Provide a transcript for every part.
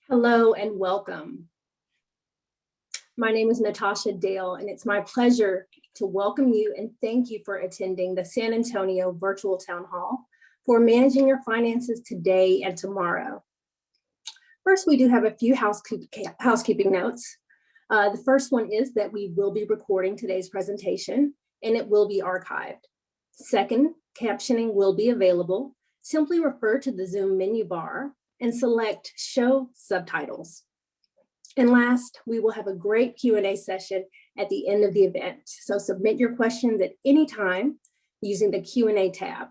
Hello and welcome. My name is Natasha Dale, and it's my pleasure to welcome you and thank you for attending the San Antonio Virtual Town Hall for managing your finances today and tomorrow. First, we do have a few housekeeping notes. The first one is that we will be recording today's presentation and it will be archived. Second, captioning will be available. Simply refer to the Zoom menu bar and select Show Subtitles. And last, we will have a great Q&A session at the end of the event. So submit your questions at any time using the Q&A tab.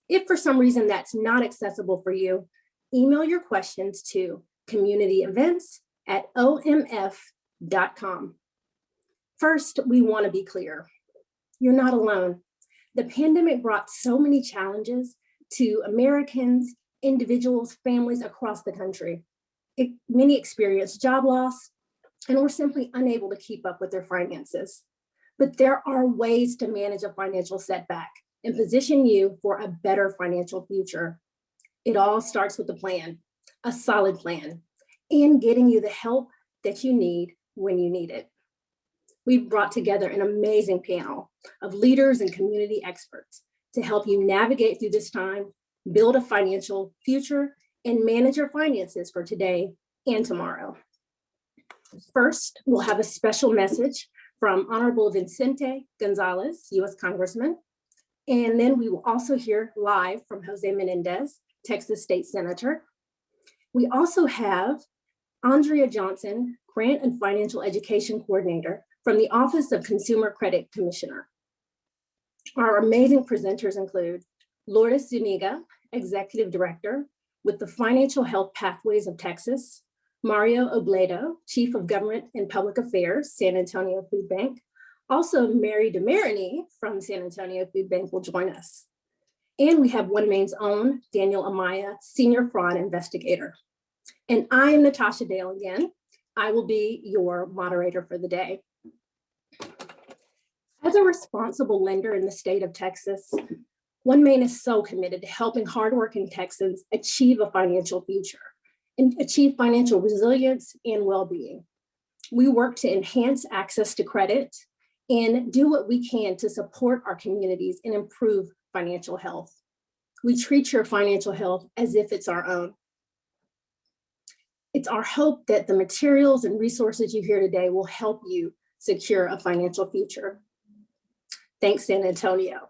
If for some reason that's not accessible for you, email your questions to communityevents@omf.com. First, we want to be clear. You're not alone. The pandemic brought so many challenges to Americans, individuals, families across the country. Many experienced job loss and were simply unable to keep up with their finances. But there are ways to manage a financial setback and position you for a better financial future. It all starts with a plan, a solid plan, and getting you the help that you need when you need it. We've brought together an amazing panel of leaders and community experts to help you navigate through this time, build a financial future, and manage your finances for today and tomorrow. First, we'll have a special message from Honorable Vicente González, U.S. Congressman. And then we will also hear live from José Menéndez, Texas State Senator. We also have Andrea Johnson, Grant and Financial Education Coordinator from the Office of Consumer Credit Commissioner. Our amazing presenters include Lourdes Zuniga, Executive Director with the Financial Health Pathways of Texas, Mario Obledo, Chief of Government and Public Affairs, San Antonio Food Bank. Also, Mary Marigny from San Antonio Food Bank will join us. And we have OneMain's own Daniel Amaya, Senior Fraud Investigator. And I am Natasha Dale again. I will be your moderator for the day. As a responsible lender in the state of Texas, OneMain is so committed to helping hardworking Texans achieve a financial future and achieve financial resilience and well-being. We work to enhance access to credit and do what we can to support our communities and improve financial health. We treat your financial health as if it's our own. It's our hope that the materials and resources you hear today will help you secure a financial future. Thanks, San Antonio.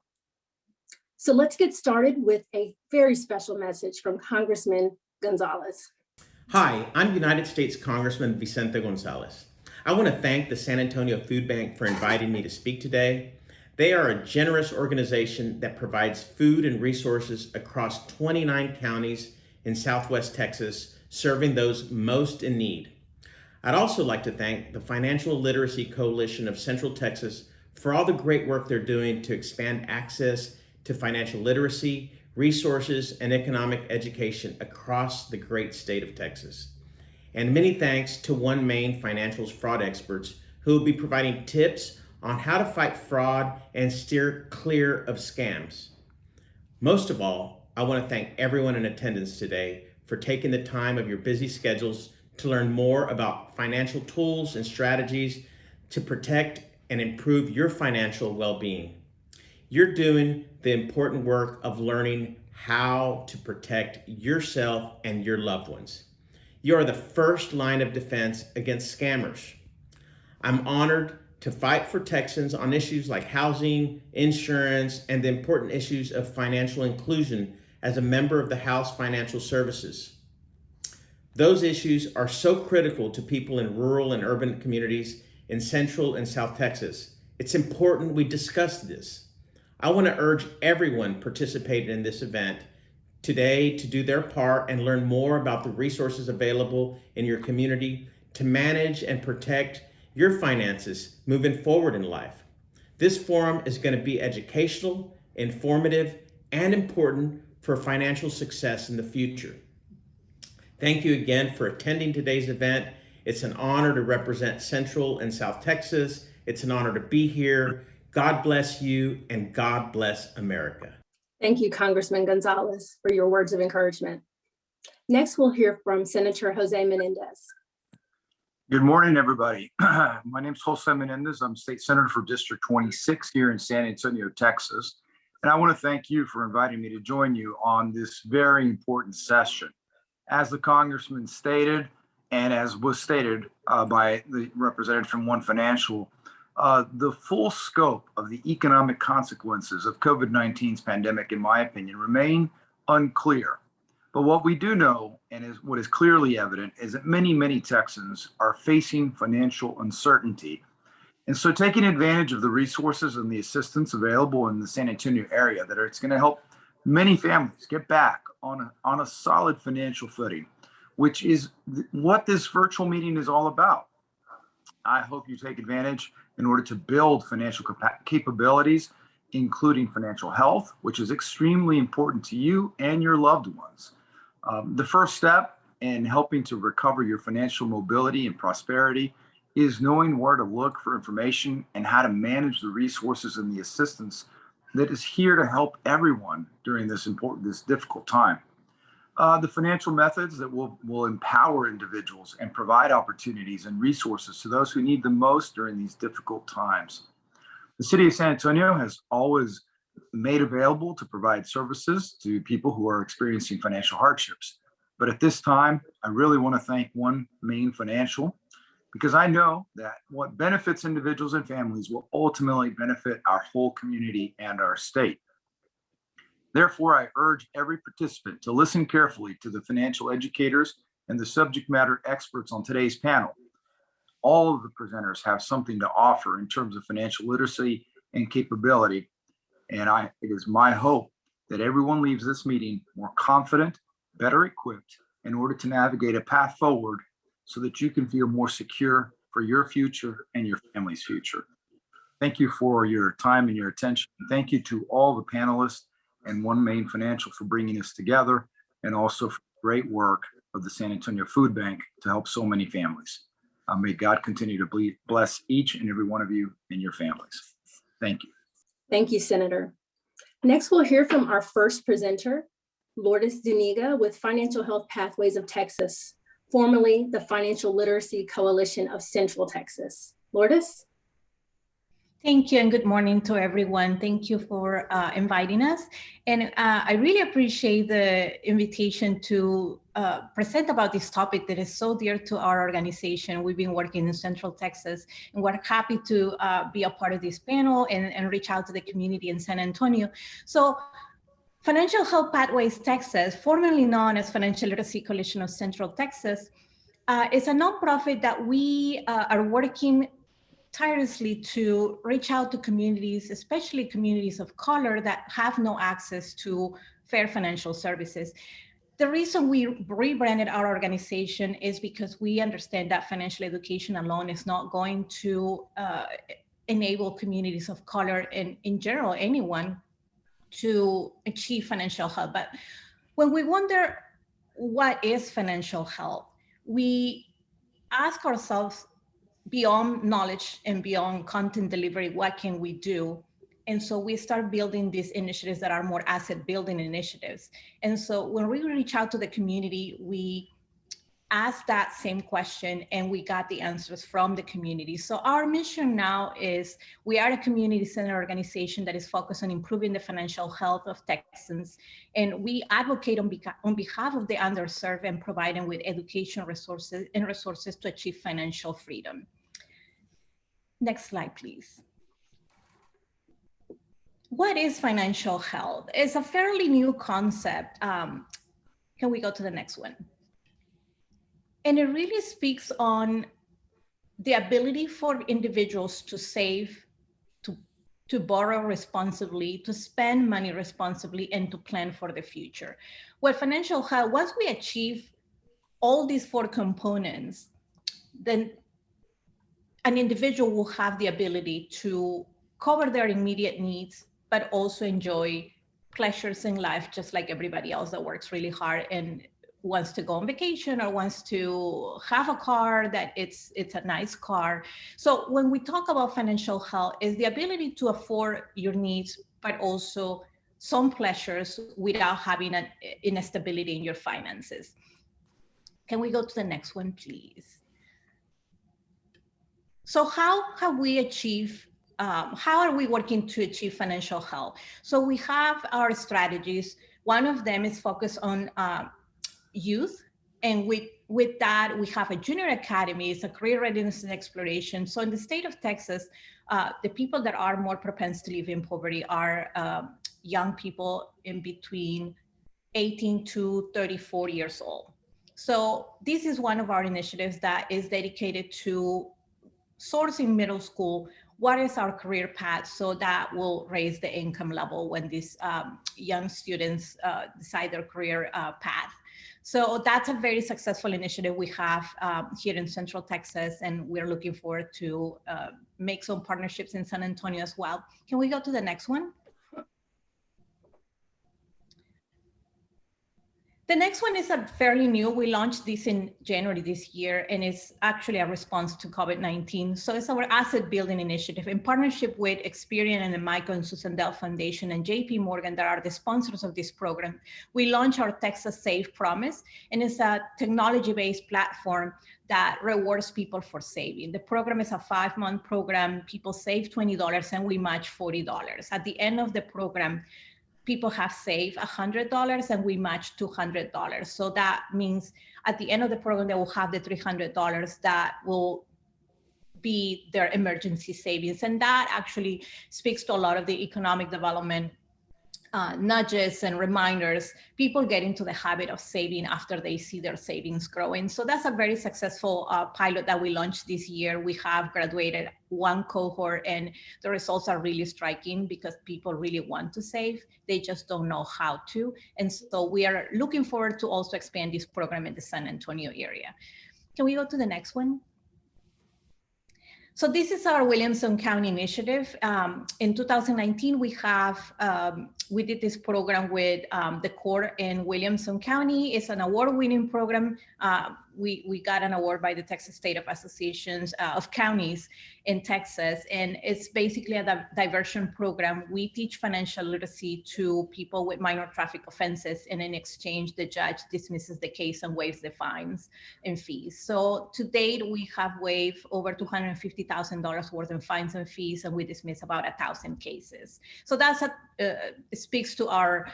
So let's get started with a very special message from Congressman Gonzalez. Hi, I'm United States Congressman Vicente González. I want to thank the San Antonio Food Bank for inviting me to speak today. They are a generous organization that provides food and resources across 29 counties in Southwest Texas, serving those most in need. I'd also like to thank the Financial Literacy Coalition of Central Texas for all the great work they're doing to expand access to financial literacy, resources, and economic education across the great state of Texas. And many thanks to OneMain Financial's fraud experts who will be providing tips on how to fight fraud and steer clear of scams. Most of all, I want to thank everyone in attendance today for taking the time of your busy schedules to learn more about financial tools and strategies to protect and improve your financial well-being. You're doing the important work of learning how to protect yourself and your loved ones. You are the first line of defense against scammers. I'm honored to fight for Texans on issues like housing, insurance, and the important issues of financial inclusion as a member of the House Financial Services. Those issues are so critical to people in rural and urban communities in Central and South Texas. It's important we discuss this. I want to urge everyone participating in this event today to do their part and learn more about the resources available in your community to manage and protect your finances moving forward in life. This forum is going to be educational, informative, and important for financial success in the future. Thank you again for attending today's event. It's an honor to represent Central and South Texas. It's an honor to be here. God bless you and God bless America. Thank you, Congressman Gonzalez, for your words of encouragement. Next, we'll hear from Senator José Menéndez. Good morning, everybody. My name is José Menéndez. I'm State Senator for District 26 here in San Antonio, Texas. And I want to thank you for inviting me to join you on this very important session. As the Congressman stated, and as was stated by the representative from OneMain Financial, the full scope of the economic consequences of COVID-19's pandemic, in my opinion, remain unclear. But what we do know, and what is clearly evident, is that many, many Texans are facing financial uncertainty. And so taking advantage of the resources and the assistance available in the San Antonio area, it's going to help many families get back on a solid financial footing, which is what this virtual meeting is all about. I hope you take advantage in order to build financial capabilities, including financial health, which is extremely important to you and your loved ones. The first step in helping to recover your financial mobility and prosperity is knowing where to look for information and how to manage the resources and the assistance that is here to help everyone during this difficult time. The financial methods that will empower individuals and provide opportunities and resources to those who need them most during these difficult times. The city of San Antonio has always made available to provide services to people who are experiencing financial hardships. But at this time, I really want to thank OneMain Financial, because I know that what benefits individuals and families will ultimately benefit our whole community and our state. Therefore, I urge every participant to listen carefully to the financial educators and the subject matter experts on today's panel. All of the presenters have something to offer in terms of financial literacy and capability. And it is my hope that everyone leaves this meeting more confident, better equipped in order to navigate a path forward so that you can feel more secure for your future and your family's future. Thank you for your time and your attention. Thank you to all the panelists and OneMain Financial for bringing us together, and also for the great work of the San Antonio Food Bank to help so many families. May God continue to bless each and every one of you and your families. Thank you. Thank you, Senator. Next, we'll hear from our first presenter, Lourdes Zuniga with Financial Health Pathways of Texas, formerly the Financial Literacy Coalition of Central Texas. Lourdes? Thank you, and good morning to everyone. Thank you for inviting us. And I really appreciate the invitation to present about this topic that is so dear to our organization. We've been working in Central Texas, and we're happy to be a part of this panel and reach out to the community in San Antonio. So Financial Health Pathways Texas, formerly known as Financial Literacy Coalition of Central Texas, is a nonprofit that we are working tirelessly to reach out to communities, especially communities of color that have no access to fair financial services. The reason we rebranded our organization is because we understand that financial education alone is not going to enable communities of color and in general, anyone to achieve financial health. But when we wonder what is financial health, we ask ourselves, beyond knowledge and beyond content delivery, what can we do? And so we start building these initiatives that are more asset building initiatives. And so when we reach out to the community, we asked that same question and we got the answers from the community. So our mission now is, we are a community-centered organization that is focused on improving the financial health of Texans. And we advocate on behalf of the underserved and provide them with education resources to achieve financial freedom. Next slide, please. What is financial health? It's a fairly new concept. Can we go to the next one? And it really speaks on the ability for individuals to save, to borrow responsibly, to spend money responsibly, and to plan for the future. Well, financial health, once we achieve all these four components, then an individual will have the ability to cover their immediate needs, but also enjoy pleasures in life, just like everybody else that works really hard and wants to go on vacation or wants to have a car that it's a nice car. So when we talk about financial health, is the ability to afford your needs, but also some pleasures without having an instability in your finances. Can we go to the next one, please? So how have we achieved, how are we working to achieve financial health? So we have our strategies. One of them is focused on youth. And with that, we have a junior academy, it's a career readiness and exploration. So in the state of Texas, the people that are more propensed to live in poverty are young people in between 18 to 34 years old. So this is one of our initiatives that is dedicated to sourcing middle school, what is our career path, so that will raise the income level when these young students decide their career path. So that's a very successful initiative we have here in Central Texas, and we're looking forward to make some partnerships in San Antonio as well. Can we go to the next one? The next one is fairly new. We launched this in January this year, and it's actually a response to COVID-19. So it's our asset building initiative in partnership with Experian and the Michael and Susan Dell Foundation and JP Morgan, that are the sponsors of this program. We launched our Texas Save Promise, and it's a technology-based platform that rewards people for saving. The program is a 5-month program. People save $20 and we match $40. At the end of the program, people have saved $100 and we match $200. So that means at the end of the program, they will have the $300 that will be their emergency savings. And that actually speaks to a lot of the economic development nudges and reminders. People get into the habit of saving after they see their savings growing. So that's a very successful pilot that we launched this year. We have graduated one cohort, and the results are really striking because people really want to save. They just don't know how to. And so we are looking forward to also expand this program in the San Antonio area. Can we go to the next one? So this is our Williamson County initiative. In 2019, we did this program with the court in Williamson County. It's an award-winning program. We got an award by the Texas State of Associations of Counties in Texas, and it's basically a diversion program. We teach financial literacy to people with minor traffic offenses, and in exchange, the judge dismisses the case and waives the fines and fees. So to date, we have waived over $250,000 worth of fines and fees, and we dismiss about 1,000 cases. So that's speaks to our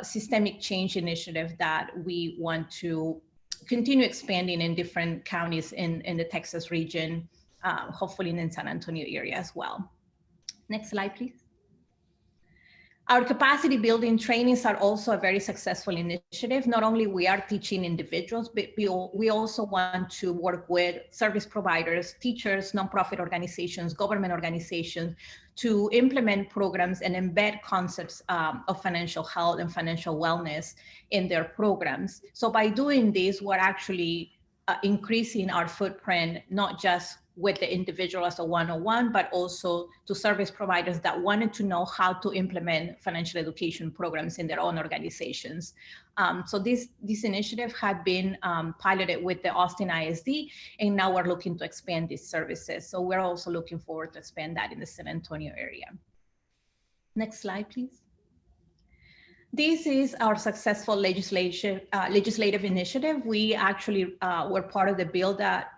systemic change initiative that we want to continue expanding in different counties in the Texas region, hopefully in the San Antonio area as well. Next slide, please. Our capacity building trainings are also a very successful initiative. Not only we are teaching individuals, but we also want to work with service providers, teachers, nonprofit organizations, government organizations to implement programs and embed concepts of financial health and financial wellness in their programs. So by doing this, we're actually increasing our footprint, not just with the individual as a one-on-one, but also to service providers that wanted to know how to implement financial education programs in their own organizations. So this initiative had been piloted with the Austin ISD, and now we're looking to expand these services. So we're also looking forward to expand that in the San Antonio area. Next slide, please. This is our successful legislative initiative. We actually were part of the bill that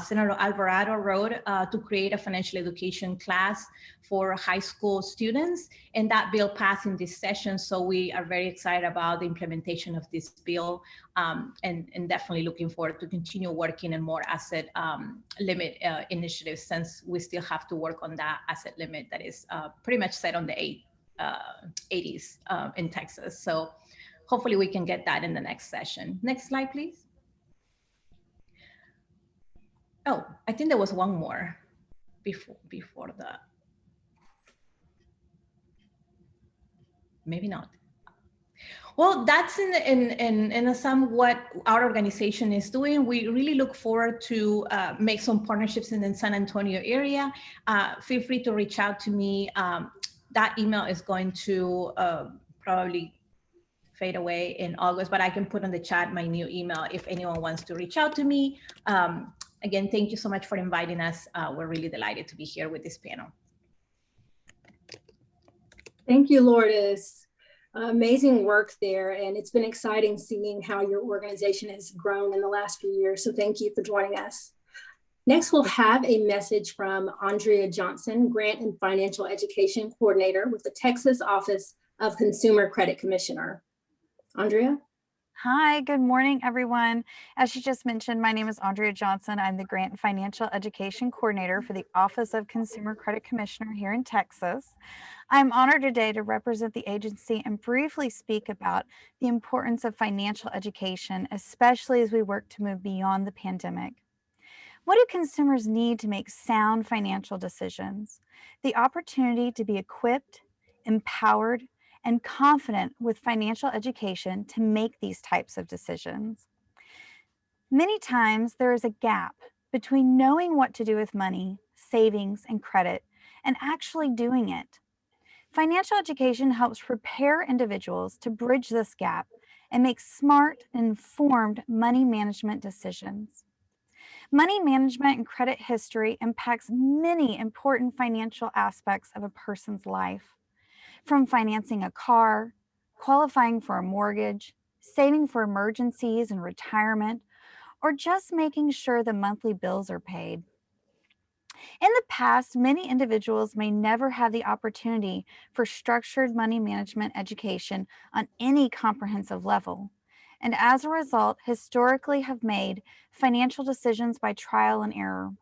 Senator Alvarado wrote to create a financial education class for high school students, and that bill passed in this session. So we are very excited about the implementation of this bill, and definitely looking forward to continue working in more asset limit initiatives, since we still have to work on that asset limit that is pretty much set on the 80s in Texas. So hopefully we can get that in the next session. Next slide, please. Oh, I think there was one more before that. Maybe not. Well, that's in some what our organization is doing. We really look forward to make some partnerships in the San Antonio area. Feel free to reach out to me. That email is going to probably fade away in August, but I can put on the chat my new email if anyone wants to reach out to me. Again, thank you so much for inviting us. We're really delighted to be here with this panel. Thank you, Lourdes. Amazing work there. And it's been exciting seeing how your organization has grown in the last few years. So thank you for joining us. Next, we'll have a message from Andrea Johnson, Grant and Financial Education Coordinator with the Texas Office of Consumer Credit Commissioner. Andrea? Hi, good morning, everyone. As she just mentioned, my name is Andrea Johnson. I'm the Grant and Financial Education Coordinator for the Office of Consumer Credit Commissioner here in Texas. I'm honored today to represent the agency and briefly speak about the importance of financial education, especially as we work to move beyond the pandemic. What do consumers need to make sound financial decisions? The opportunity to be equipped, empowered, and confident with financial education to make these types of decisions. Many times there is a gap between knowing what to do with money, savings, and credit, and actually doing it. Financial education helps prepare individuals to bridge this gap and make smart, informed money management decisions. Money management and credit history impacts many important financial aspects of a person's life, from financing a car, qualifying for a mortgage, saving for emergencies and retirement, or just making sure the monthly bills are paid. In the past, many individuals may never have the opportunity for structured money management education on any comprehensive level, and as a result, historically have made financial decisions by trial and error.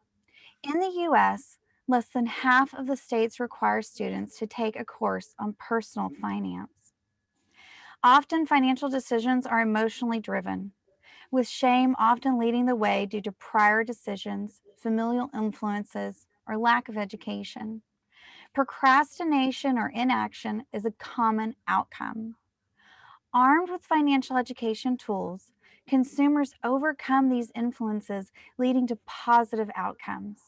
In the US, less than half of the states require students to take a course on personal finance. Often, financial decisions are emotionally driven, with shame often leading the way due to prior decisions, familial influences, or lack of education. Procrastination or inaction is a common outcome. Armed with financial education tools, consumers overcome these influences, leading to positive outcomes.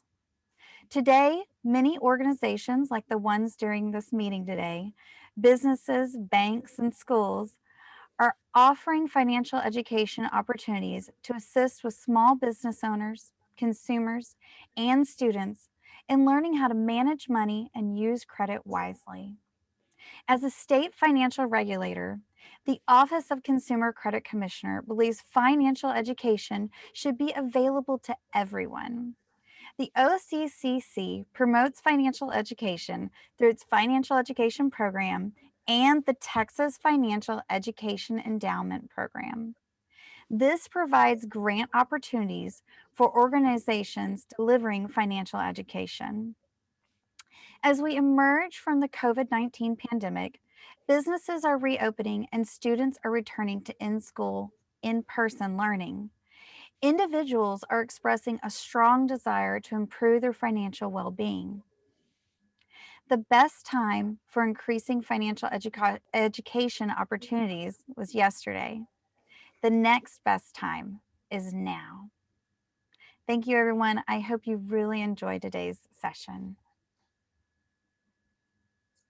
Today, many organizations like the ones during this meeting today, businesses, banks, and schools are offering financial education opportunities to assist with small business owners, consumers, and students in learning how to manage money and use credit wisely. As a state financial regulator, the Office of Consumer Credit Commissioner believes financial education should be available to everyone. The OCCC promotes financial education through its financial education program and the Texas Financial Education Endowment Program. This provides grant opportunities for organizations delivering financial education. As we emerge from the COVID-19 pandemic, businesses are reopening and students are returning to in-school, in-person learning. Individuals are expressing a strong desire to improve their financial well-being. The best time for increasing financial education opportunities was yesterday. The next best time is now. Thank you, everyone. I hope you really enjoyed today's session.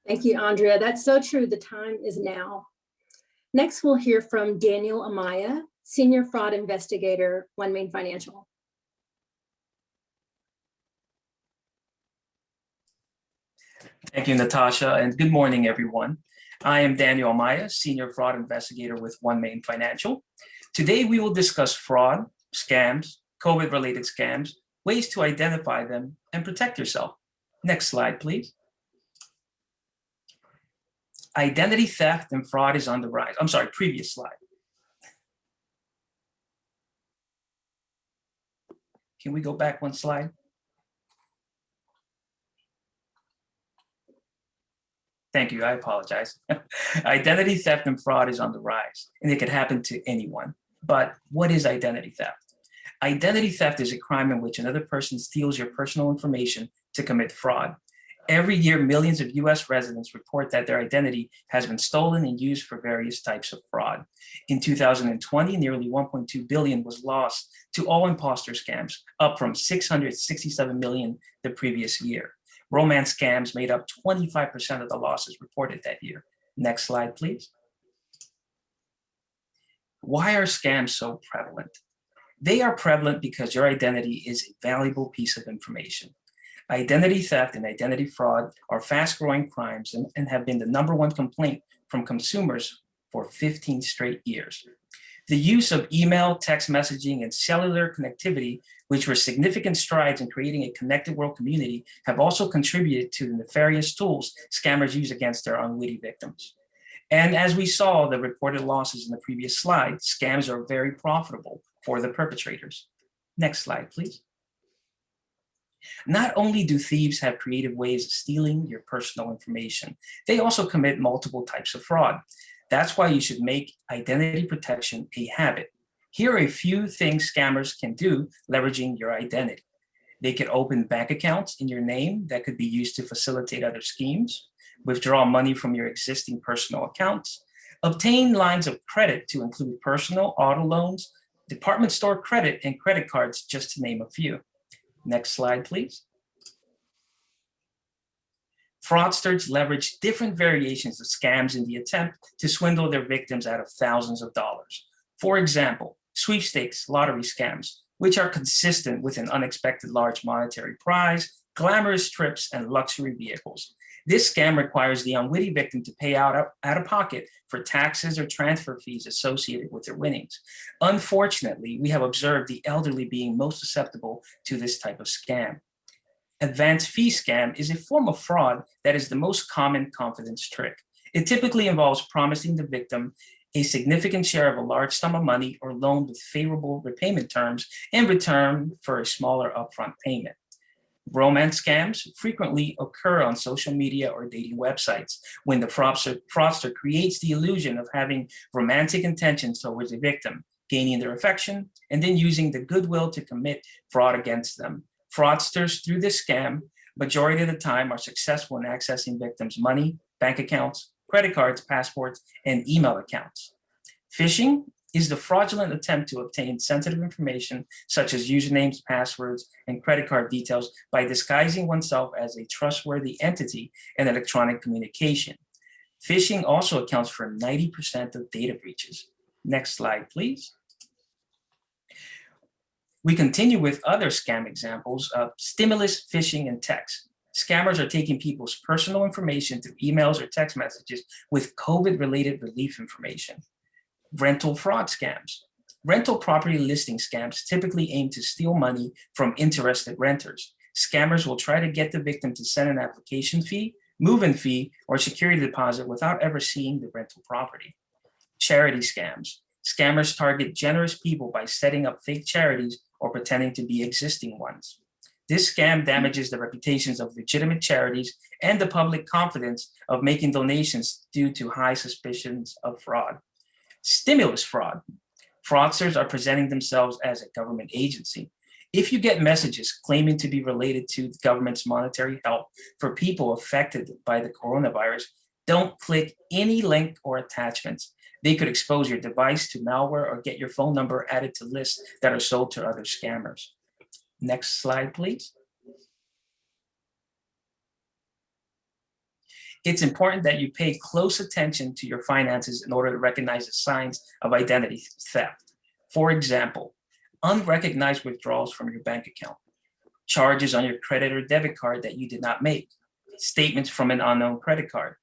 Thank you, Andrea. That's so true. The time is now. Next, we'll hear from Daniel Amaya, Senior Fraud Investigator, OneMain Financial. Thank you, Natasha, and good morning, everyone. I am Daniel Amaya, Senior Fraud Investigator with OneMain Financial. Today, we will discuss fraud, scams, COVID-related scams, ways to identify them, and protect yourself. Next slide, please. Identity theft and fraud is on the rise. I'm sorry, previous slide. Can we go back one slide? Thank you, I apologize. Identity theft and fraud is on the rise, and it can happen to anyone. But what is identity theft? Identity theft is a crime in which another person steals your personal information to commit fraud. Every year, millions of US residents report that their identity has been stolen and used for various types of fraud. In 2020, nearly 1.2 billion was lost to all imposter scams, up from 667 million the previous year. Romance scams made up 25% of the losses reported that year. Next slide, please. Why are scams so prevalent? They are prevalent because your identity is a valuable piece of information. Identity theft and identity fraud are fast-growing crimes and have been the #1 complaint from consumers for 15 straight years. The use of email, text messaging, and cellular connectivity, which were significant strides in creating a connected world community, have also contributed to the nefarious tools scammers use against their unwitting victims. And as we saw the reported losses in the previous slide, scams are very profitable for the perpetrators. Next slide, please. Not only do thieves have creative ways of stealing your personal information, they also commit multiple types of fraud. That's why you should make identity protection a habit. Here are a few things scammers can do leveraging your identity. They can open bank accounts in your name that could be used to facilitate other schemes, withdraw money from your existing personal accounts, obtain lines of credit to include personal, auto loans, department store credit, and credit cards, just to name a few. Next slide, please. Fraudsters leverage different variations of scams in the attempt to swindle their victims out of thousands of dollars. For example, sweepstakes lottery scams, which are consistent with an unexpected large monetary prize, glamorous trips, and luxury vehicles. This scam requires the unwitting victim to pay out of pocket for taxes or transfer fees associated with their winnings. Unfortunately, we have observed the elderly being most susceptible to this type of scam. Advance fee scam is a form of fraud that is the most common confidence trick. It typically involves promising the victim a significant share of a large sum of money or loan with favorable repayment terms in return for a smaller upfront payment. Romance scams frequently occur on social media or dating websites when the fraudster creates the illusion of having romantic intentions towards a victim, gaining their affection, and then using the goodwill to commit fraud against them. Fraudsters, through this scam, majority of the time are successful in accessing victims' money, bank accounts, credit cards, passports, and email accounts. Phishing is the fraudulent attempt to obtain sensitive information such as usernames, passwords, and credit card details by disguising oneself as a trustworthy entity in electronic communication. Phishing also accounts for 90% of data breaches. Next slide, please. We continue with other scam examples of stimulus, phishing, and text. Scammers are taking people's personal information through emails or text messages with COVID-related relief information. Rental fraud scams. Rental property listing scams typically aim to steal money from interested renters. Scammers will try to get the victim to send an application fee, move-in fee, or security deposit without ever seeing the rental property. Charity scams. Scammers target generous people by setting up fake charities or pretending to be existing ones. This scam damages the reputations of legitimate charities and the public confidence of making donations due to high suspicions of fraud. Stimulus fraud. Fraudsters are presenting themselves as a government agency. If you get messages claiming to be related to the government's monetary help for people affected by the coronavirus, don't click any link or attachments. They could expose your device to malware or get your phone number added to lists that are sold to other scammers. Next slide, please. It's important that you pay close attention to your finances in order to recognize the signs of identity theft. For example, unrecognized withdrawals from your bank account, charges on your credit or debit card that you did not make, statements from an unknown credit card,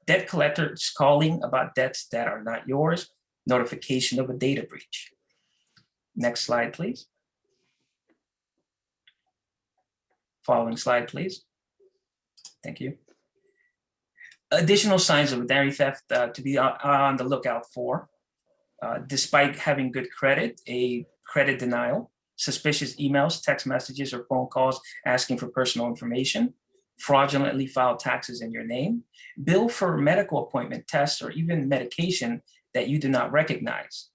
debt collectors calling about debts that are not yours, notification of a data breach. Next slide, please. Following slide, please. Thank you. Additional signs of identity theft to be on the lookout for. Despite having good credit, a credit denial, suspicious emails, text messages, or phone calls asking for personal information, fraudulently filed taxes in your name, bill for medical appointment tests, or even medication that you do not recognize.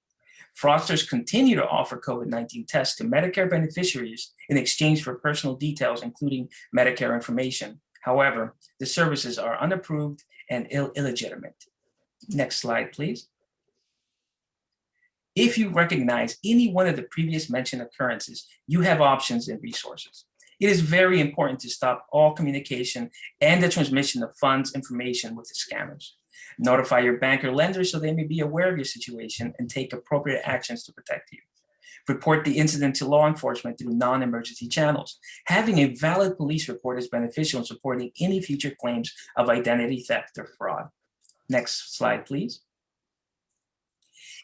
Fraudsters continue to offer COVID-19 tests to Medicare beneficiaries in exchange for personal details, including Medicare information. However, the services are unapproved and illegitimate. Next slide, please. If you recognize any one of the previous mentioned occurrences, you have options and resources. It is very important to stop all communication and the transmission of funds information with the scammers. Notify your bank or lender so they may be aware of your situation and take appropriate actions to protect you. Report the incident to law enforcement through non-emergency channels. Having a valid police report is beneficial in supporting any future claims of identity theft or fraud. Next slide, please.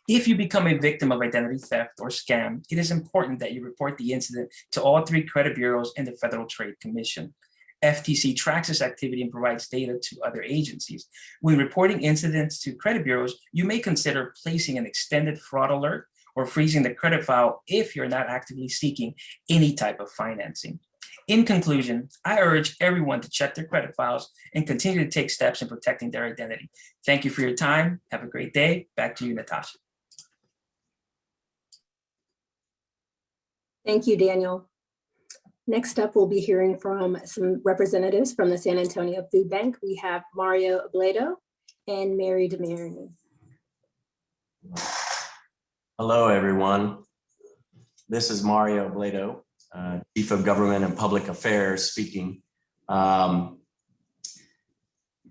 If you become a victim of identity theft or scam, it is important that you report the incident to all 3 credit bureaus and the Federal Trade Commission. FTC tracks this activity and provides data to other agencies. When reporting incidents to credit bureaus, you may consider placing an extended fraud alert or freezing the credit file if you're not actively seeking any type of financing. In conclusion, I urge everyone to check their credit files and continue to take steps in protecting their identity. Thank you for your time. Have a great day. Back to you, Natasha. Thank you, Daniel. Next up, we'll be hearing from some representatives from the San Antonio Food Bank. We have Mario Obledo and Mary DeMarigny. Hello, everyone. This is Mario Obledo, Chief of Government and Public Affairs speaking.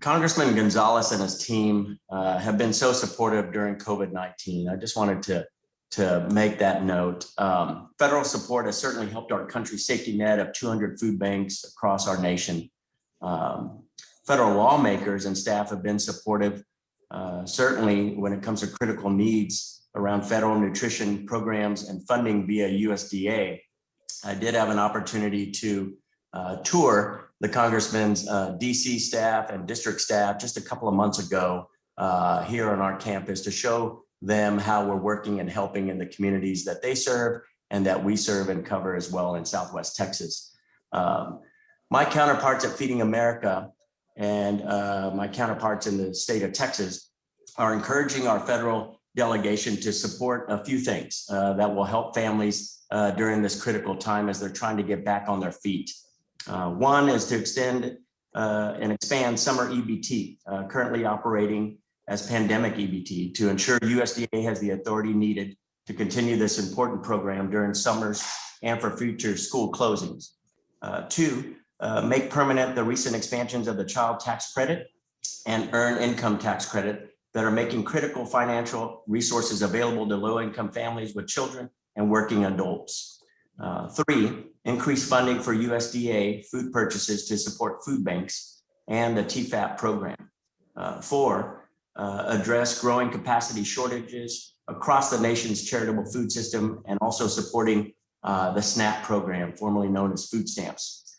Congressman Gonzalez and his team have been so supportive during COVID-19. I just wanted to make that note. Federal support has certainly helped our country's safety net of 200 food banks across our nation. Federal lawmakers and staff have been supportive, certainly when it comes to critical needs around federal nutrition programs and funding via USDA. I did have an opportunity to tour the Congressman's DC staff and district staff just a couple of months ago here on our campus to show them how we're working and helping in the communities that they serve and that we serve and cover as well in Southwest Texas. My counterparts at Feeding America and my counterparts in the state of Texas are encouraging our federal delegation to support a few things that will help families during this critical time as they're trying to get back on their feet. One is to extend and expand summer EBT, currently operating as pandemic EBT, to ensure USDA has the authority needed to continue this important program during summers and for future school closings. Two, make permanent the recent expansions of the child tax credit and earned income tax credit that are making critical financial resources available to low-income families with children and working adults. Three, increase funding for USDA food purchases to support food banks and the TFAP program. Four, address growing capacity shortages across the nation's charitable food system and also supporting the SNAP program, formerly known as food stamps.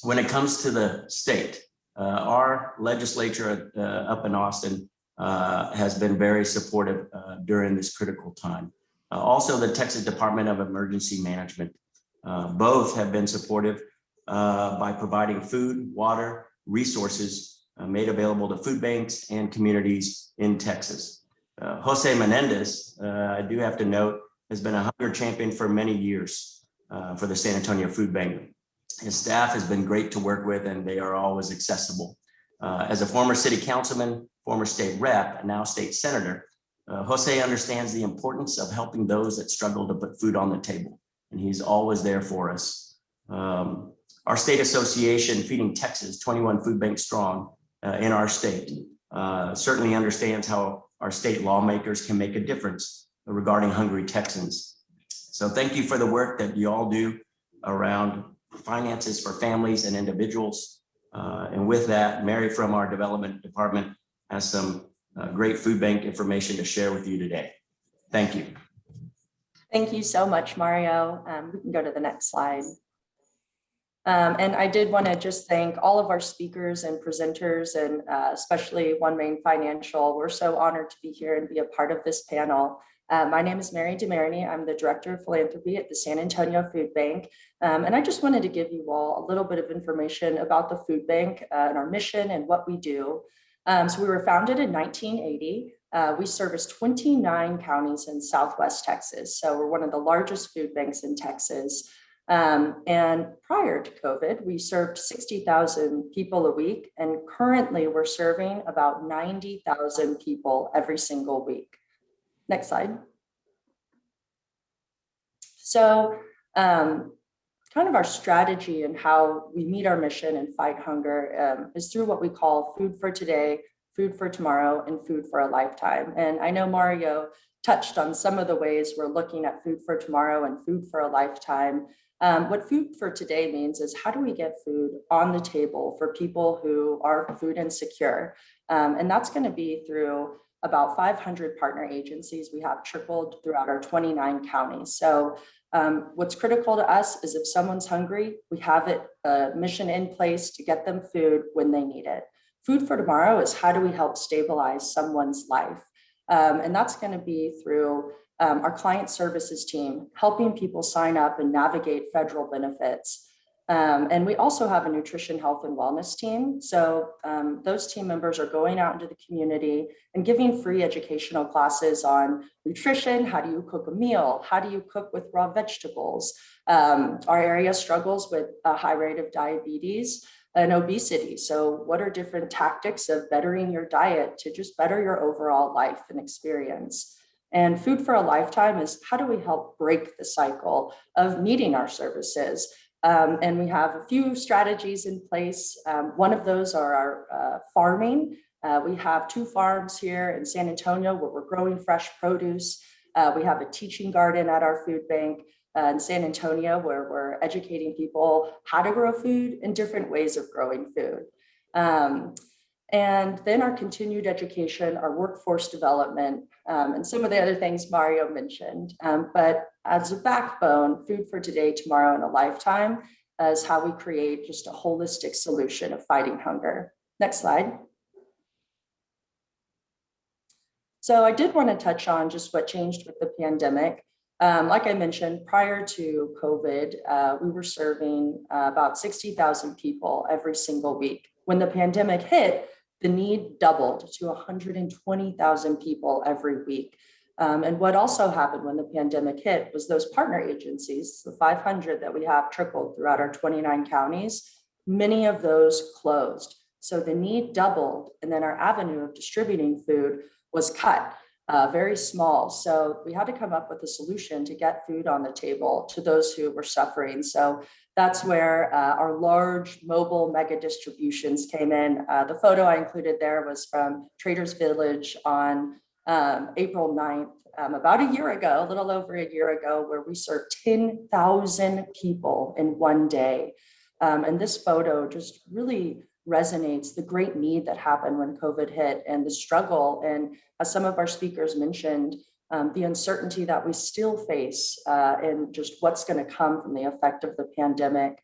When it comes to the state, our legislature up in Austin has been very supportive during this critical time. Also, the Texas Department of Emergency Management, both have been supportive by providing food, water, resources made available to food banks and communities in Texas. José Menéndez, I do have to note, has been a hunger champion for many years for the San Antonio Food Bank. His staff has been great to work with and they are always accessible. As a former city councilman, former state rep, and now state senator, Jose understands the importance of helping those that struggle to put food on the table, and he's always there for us. Our state association, Feeding Texas, 21 food banks strong in our state, certainly understands how our state lawmakers can make a difference regarding hungry Texans. So thank you for the work that you all do around finances for families and individuals. And with that, Mary from our development department has some great food bank information to share with you today. Thank you. Thank you so much, Mario. We can go to the next slide. And I did want to just thank all of our speakers and presenters, and especially OneMain Financial. We're so honored to be here and be a part of this panel. My name is Mary DeMarigny. I'm the Director of Philanthropy at the San Antonio Food Bank. And I just wanted to give you all a little bit of information about the food bank and our mission and what we do. So we were founded in 1980. We service 29 counties in Southwest Texas. So we're one of the largest food banks in Texas. And prior to COVID, we served 60,000 people a week. And currently we're serving about 90,000 people every single week. Next slide. So kind of our strategy and how we meet our mission and fight hunger is through what we call food for today, food for tomorrow, and food for a lifetime. And I know Mario touched on some of the ways we're looking at food for tomorrow and food for a lifetime. What Food for Today means is how do we get food on the table for people who are food insecure? And that's going to be through about 500 partner agencies we have trickled throughout our 29 counties. So what's critical to us is if someone's hungry, we have a mission in place to get them food when they need it. Food for Tomorrow is how do we help stabilize someone's life? And that's going to be through our client services team, helping people sign up and navigate federal benefits. And we also have a nutrition, health, and wellness team. So those team members are going out into the community and giving free educational classes on nutrition. How do you cook a meal? How do you cook with raw vegetables? Our area struggles with a high rate of diabetes and obesity. So what are different tactics of bettering your diet to just better your overall life and experience? And Food for a Lifetime is how do we help break the cycle of needing our services? And we have a few strategies in place. One of those are our farming. We have 2 farms here in San Antonio where we're growing fresh produce. We have a teaching garden at our food bank in San Antonio where we're educating people how to grow food and different ways of growing food. And then our continued education, our workforce development, and some of the other things Mario mentioned. But as a backbone, Food for Today, Tomorrow, and a Lifetime is how we create just a holistic solution of fighting hunger. Next slide. So I did want to touch on just what changed with the pandemic. Like I mentioned, prior to COVID, we were serving about 60,000 people every single week. When the pandemic hit, the need doubled to 120,000 people every week. And what also happened when the pandemic hit was those partner agencies, the 500 that we have trickled throughout our 29 counties, many of those closed. So the need doubled, and then our avenue of distributing food was cut. Very small. So we had to come up with a solution to get food on the table to those who were suffering. So that's where our large mobile mega distributions came in. The photo I included there was from Traders Village on April 9th, about a year ago, a little over a year ago, where we served 10,000 people in one day. And this photo just really resonates the great need that happened when COVID hit and the struggle. And as some of our speakers mentioned, the uncertainty that we still face and just what's going to come from the effect of the pandemic.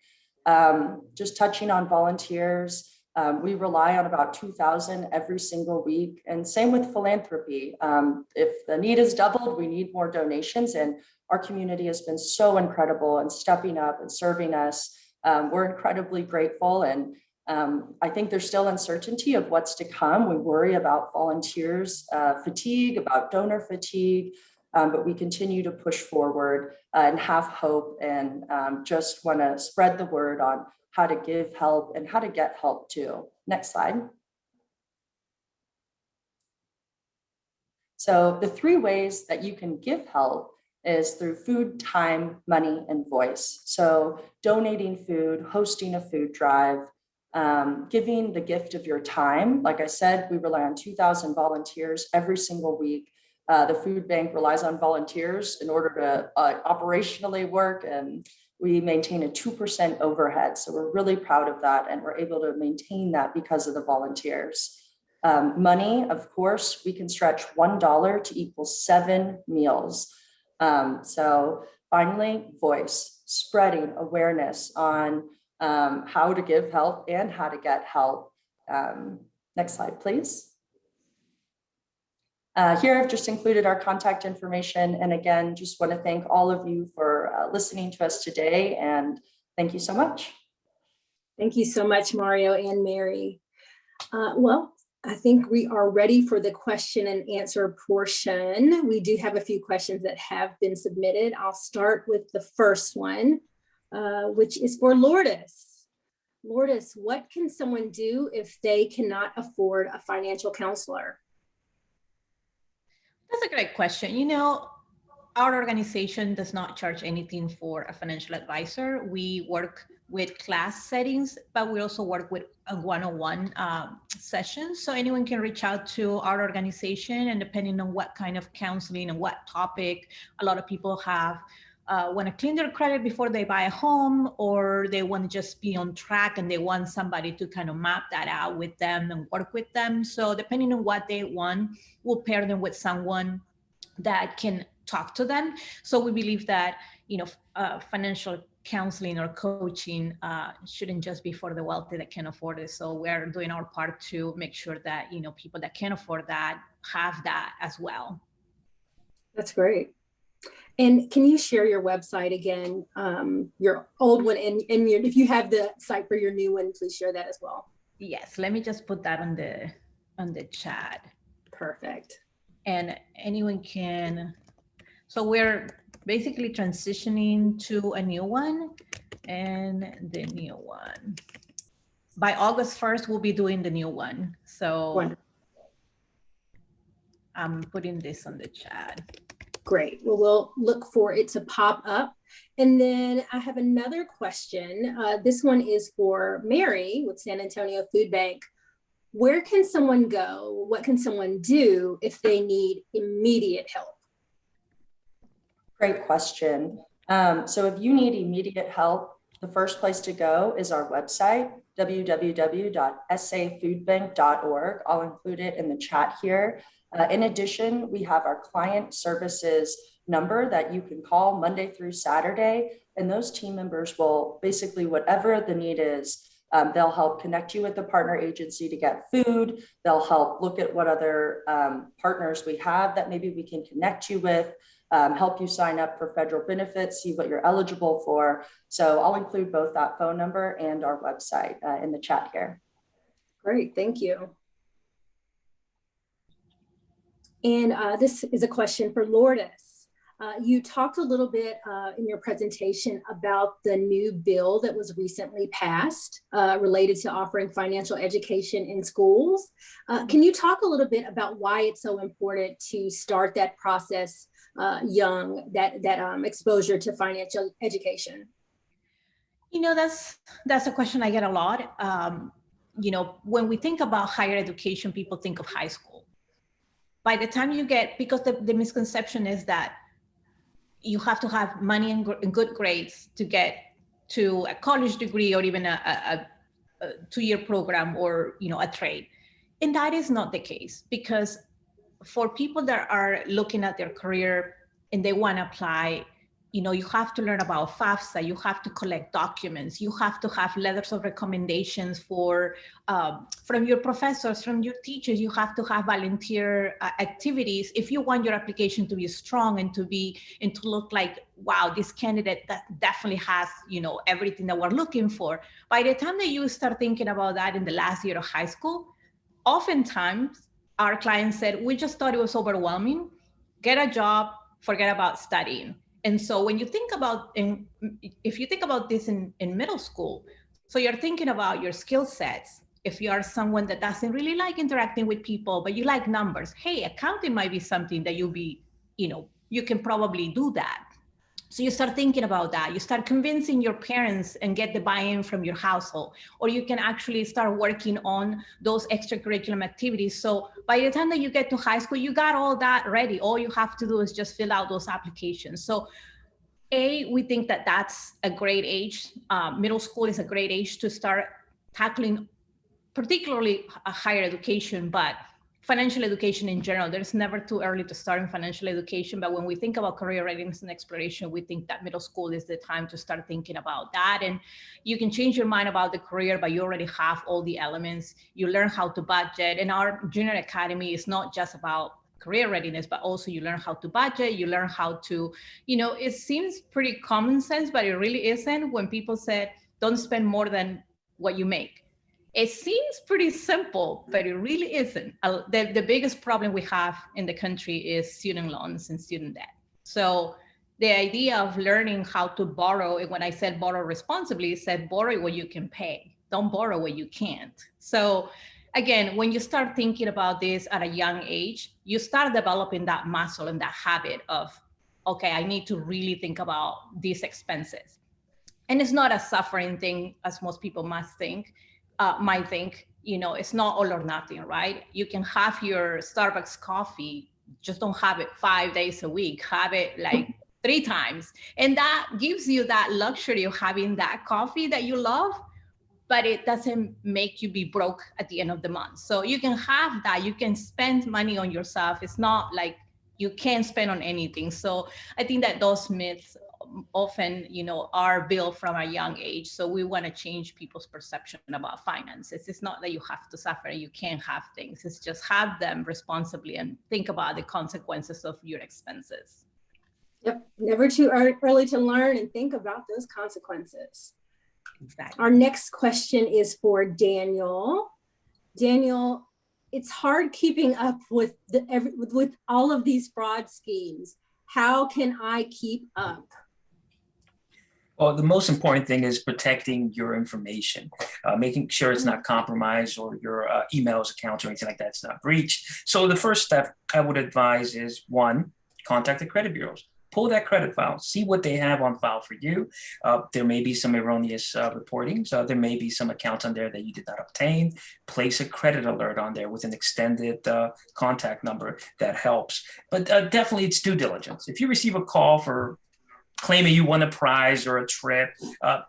Just touching on volunteers, we rely on about 2,000 every single week, and same with philanthropy. If the need is doubled, we need more donations, and our community has been so incredible in stepping up and serving us. We're incredibly grateful, and I think there's still uncertainty of what's to come. We worry about volunteers fatigue, about donor fatigue, but we continue to push forward and have hope, and just want to spread the word on how to give help and how to get help too. Next slide. So the 3 ways that you can give help is through food, time, money, and voice. So donating food, hosting a food drive, giving the gift of your time. Like I said, we rely on 2,000 volunteers every single week. The food bank relies on volunteers in order to operationally work, and we maintain a 2% overhead. So we're really proud of that, and we're able to maintain that because of the volunteers. Money, of course, we can stretch $1 to equal 7 meals. So finally, voice, spreading awareness on how to give help and how to get help. Next slide, please. Here I've just included our contact information. And again, just want to thank all of you for listening to us today. And thank you so much. Thank you so much, Mario and Mary. Well, I think we are ready for the question and answer portion. We do have a few questions that have been submitted. I'll start with the first one, which is for Lourdes. Lourdes, what can someone do if they cannot afford a financial counselor? That's a great question. You know, our organization does not charge anything for a financial advisor. We work with class settings, but we also work with a one-on-one sessions. So anyone can reach out to our organization, and depending on what kind of counseling and what topic, a lot of people have want to clean their credit before they buy a home, or they want to just be on track and they want somebody to kind of map that out with them and work with them. So depending on what they want, we'll pair them with someone that can talk to them. So we believe that, financial counseling or coaching shouldn't just be for the wealthy that can afford it. So we're doing our part to make sure that, people that can afford that have that as well. That's great. And can you share your website again, your old one, and if you have the site for your new one, please share that as well. Yes, let me just put that on the chat. Perfect. And anyone can, so we're basically transitioning to a new one, and the new one. By August 1st, we'll be doing the new one. So Wonderful. I'm putting this on the chat. Great. Well, we'll look for it to pop up. And then I have another question. This one is for Mary with San Antonio Food Bank. Where can someone go? What can someone do if they need immediate help? Great question. So if you need immediate help, the first place to go is our website, www.safoodbank.org. I'll include it in the chat here. In addition, we have our client services number that you can call Monday through Saturday, and those team members will basically, whatever the need is, they'll help connect you with the partner agency to get food. They'll help look at what other partners we have that maybe we can connect you with, help you sign up for federal benefits, see what you're eligible for. So I'll include both that phone number and our website in the chat here. Great, thank you. And this is a question for Lourdes. You talked a little bit in your presentation about the new bill that was recently passed related to offering financial education in schools. Can you talk a little bit about why it's so important to start that process young, that exposure to financial education? That's a question I get a lot. When we think about higher education, people think of high school. By the time you get, because the misconception is that you have to have money and good grades to get to a college degree or even a 2-year program or a trade. And that is not the case, because for people that are looking at their career and they want to apply, you have to learn about FAFSA, you have to collect documents, you have to have letters of recommendations from your professors, from your teachers, you have to have volunteer activities if you want your application to be strong and to look like, wow, this candidate that definitely has, everything that we're looking for. By the time that you start thinking about that in the last year of high school, oftentimes our clients said, we just thought it was overwhelming, get a job, forget about studying. And so when you think about, if you think about this in middle school, so you're thinking about your skill sets. If you are someone that doesn't really like interacting with people, but you like numbers, hey, accounting might be something that you can probably do that. So you start thinking about that. You start convincing your parents and get the buy-in from your household, or you can actually start working on those extracurricular activities. So by the time that you get to high school, you got all that ready. All you have to do is just fill out those applications. So we think that that's a great age. Middle school is a great age to start tackling, particularly a higher education, but financial education in general. There's never too early to start in financial education, but when we think about career readiness and exploration, we think that middle school is the time to start thinking about that. And you can change your mind about the career, but you already have all the elements. You learn how to budget, and our junior academy is not just about career readiness, but also you learn how to budget, you learn how to, it seems pretty common sense, but it really isn't. When people said, don't spend more than what you make. It seems pretty simple, but it really isn't. The biggest problem we have in the country is student loans and student debt. So the idea of learning how to borrow, and when I said borrow responsibly, it said borrow what you can pay. Don't borrow what you can't. So again, when you start thinking about this at a young age, you start developing that muscle and that habit of, okay, I need to really think about these expenses. And it's not a suffering thing, as most people might think. It's not all or nothing, right? You can have your Starbucks coffee, just don't have it 5 days a week, have it like 3 times. And that gives you that luxury of having that coffee that you love, but it doesn't make you be broke at the end of the month. So you can have that, you can spend money on yourself. It's not like you can't spend on anything. So I think that those myths often, are built from a young age. So we want to change people's perception about finances. It's not that you have to suffer, you can't have things. It's just have them responsibly and think about the consequences of your expenses. Yep, never too early to learn and think about those consequences. Exactly. Our next question is for Daniel. Daniel, it's hard keeping up with with all of these fraud schemes. How can I keep up? Well, the most important thing is protecting your information, making sure it's not compromised or your emails, accounts, or anything like that's not breached. So the first step I would advise is 1, contact the credit bureaus. Pull that credit file, see what they have on file for you. There may be some erroneous reportings. There may be some accounts on there that you did not obtain. Place a credit alert on there with an extended contact number that helps. But definitely it's due diligence. If you receive a call for claiming you won a prize or a trip,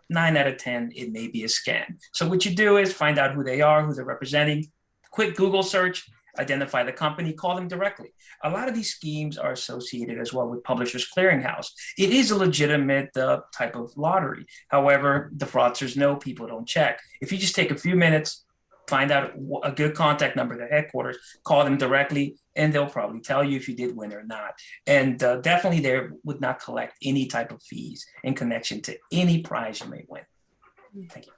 9 out of 10, it may be a scam. So what you do is find out who they are, who they're representing, quick Google search, identify the company, call them directly. A lot of these schemes are associated as well with Publishers Clearinghouse. It is a legitimate type of lottery. However, the fraudsters know people don't check. If you just take a few minutes, find out a good contact number, the headquarters, call them directly, and they'll probably tell you if you did win or not. And definitely they would not collect any type of fees in connection to any prize you may win. Thank you.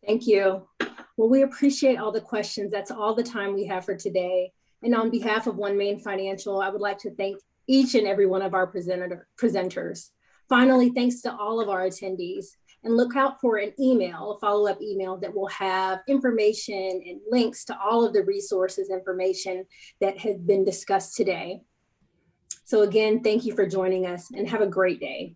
Thank you. Well, we appreciate all the questions. That's all the time we have for today. And on behalf of OneMain Financial, I would like to thank each and every one of our presenters. Finally, thanks to all of our attendees. And look out for an email, a follow-up email that will have information and links to all of the resources, information that has been discussed today. So again, thank you for joining us and have a great day.